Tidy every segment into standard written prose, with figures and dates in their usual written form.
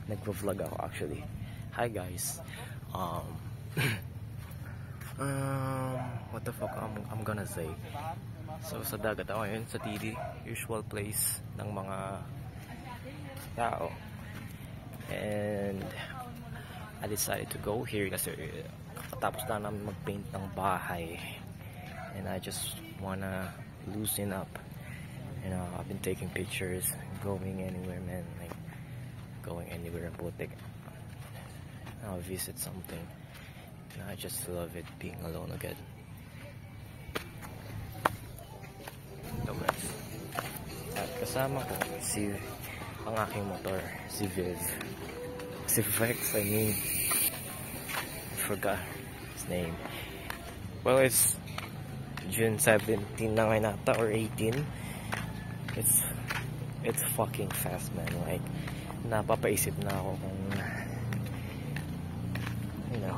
nagvo-vlog ako actually. Hi guys. What the fuck I'm gonna say. So sa dagat ako ngayon sa TD, usual place ng mga tao. And I decided to go here kasi katapos na namin mag-paint ng bahay. And I just wanna loosen up. You know, I've been taking pictures, going anywhere, man. Like going anywhere in Botek. I'll visit something. And I just love it being alone again. So guys, at kasama ko si ang aking motor, si Viv. Si Vex, I mean. I forgot his name. Well, it's June 17 na ngayon nata, or 18. It's fucking fast, man. Like, napapaisip na ako kung, you know,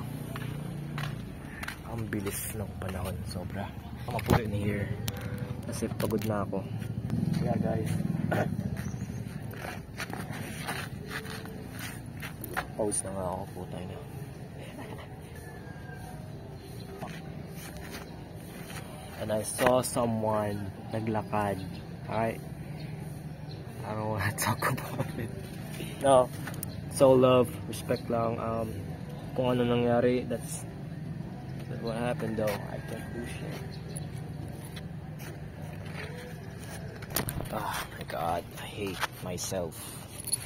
ang bilis ng panahon, sobra. I'm gonna put it in here kasi pagod na ako. Yeah guys, pause na nga ako, putay na. And I saw someone naglakad. Alright, I don't wanna talk about it. No, so love, respect lang. Kung ano nangyari, that's what happened though. I can't do shit. Oh my god, I hate myself.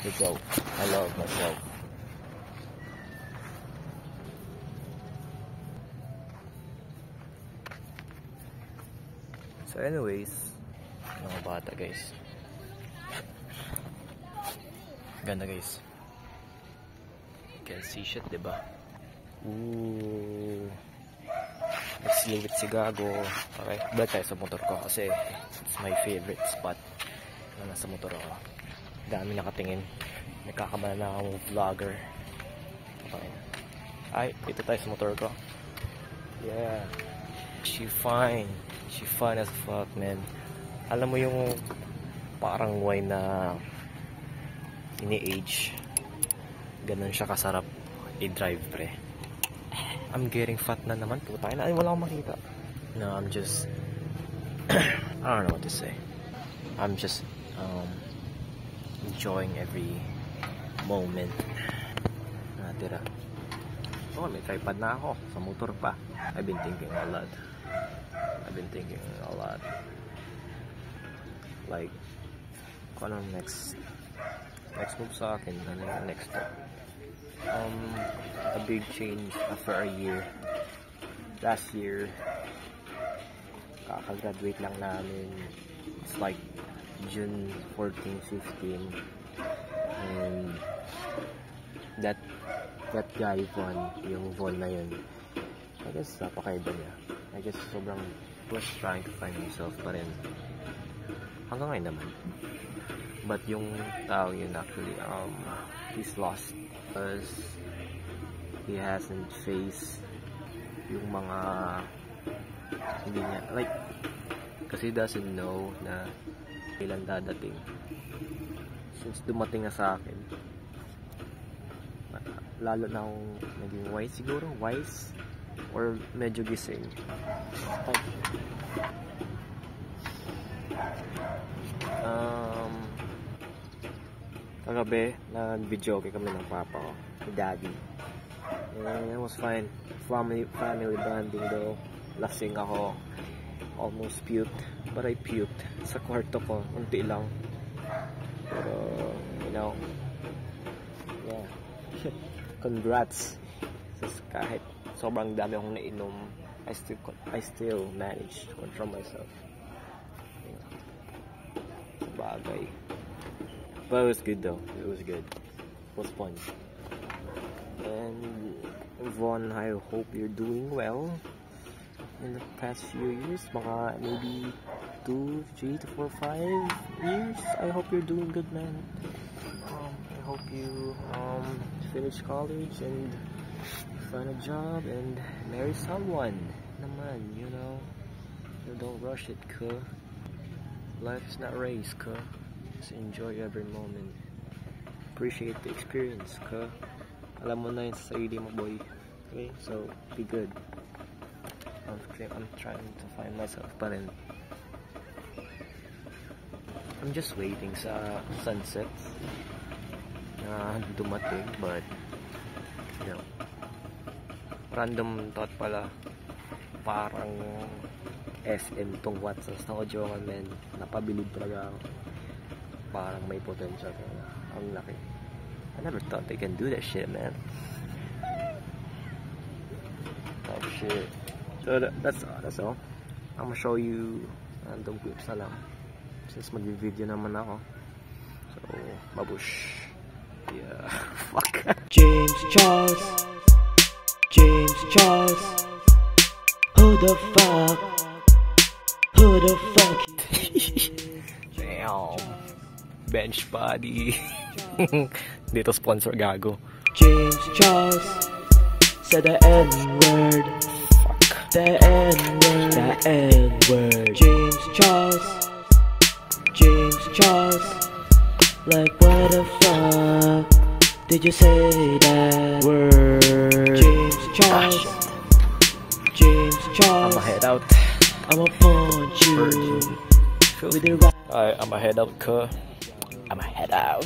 The joke. I love myself. So anyways, mga bata guys. Ganda guys. You can see shit, diba? Ooh. Nagsingit si Gago. Okay, balik tayo sa motor ko kasi it's my favorite spot na nasa motor ako. Dami nakatingin. Nagkakamala na akong vlogger. Okay. Ay, ito tayo sa motor ko. Yeah. She fine. She fine as fuck, man. Alam mo yung parang wine na ini-age. Ganun siya kasarap i-drive, pre. I'm getting fat na naman, putay na. Ay, wala akong makita. No, I'm just I don't know what to say. I'm just enjoying every moment na tira. Oh, may tripod na ako sa motor pa. I've been thinking a lot. Like, kung ano next move sa akin, ano yung next step. A big change after a year. Last year, kaka-graduate lang namin. It's like June 14, 15. And that guy Von, yung Von na yun, I guess napakaiba niya. I guess sobrang was trying to find himself pa rin. Hanggang ngayon naman. But yung tao yun actually, he's lost because he hasn't faced yung mga hindi niya, like, kasi he doesn't know na kailan dadating. Since dumating na sa akin, lalo na akong naging wise siguro, or medyo gising. Kagabi, nag-video kami ng papa ko, ni daddy. And it was fine. Family bonding though. Lasing ako. Almost puked. But I puked sa kwarto ko. Unti lang. Pero, you know, yeah. Congrats. Kahit sobrang dami akong nainom, I still managed to control myself. Bagay. But it was good though. It was good. It was fun. And Von, I hope you're doing well in the past few years. Mga maybe 2, 3 to 4, 5 years. I hope you're doing good, man. I hope you finish college and find a job and marry someone. Naman, you know. So don't rush it, ka. Life's not a race, ka. Just enjoy every moment. appreciate the experience ka. Alam mo na yun sa sarili mo, boy. Okay, so be good. I'm trying to find myself pa rin. I'm just waiting sa sunset na dumating, but you know, random thought pala, parang SM tong Watsons ng Ojongan, man. Napabilib talaga ako. Parang may potential talaga. Ang laki. I never thought they can do that shit, man. Oh shit. So that's all. I'm gonna show you random clips na lang, since mag-video naman ako. So, babush. Yeah. Fuck. James Charles. Who the fuck? Damn. Bench body. Dito sponsor gago. James Charles said the N-word. Fuck. The N-word. James Charles. Like what the fuck did you say that word? James Charles. I'ma head out. I'ma punch you with the right. Alright, I'ma head out, I'ma head out.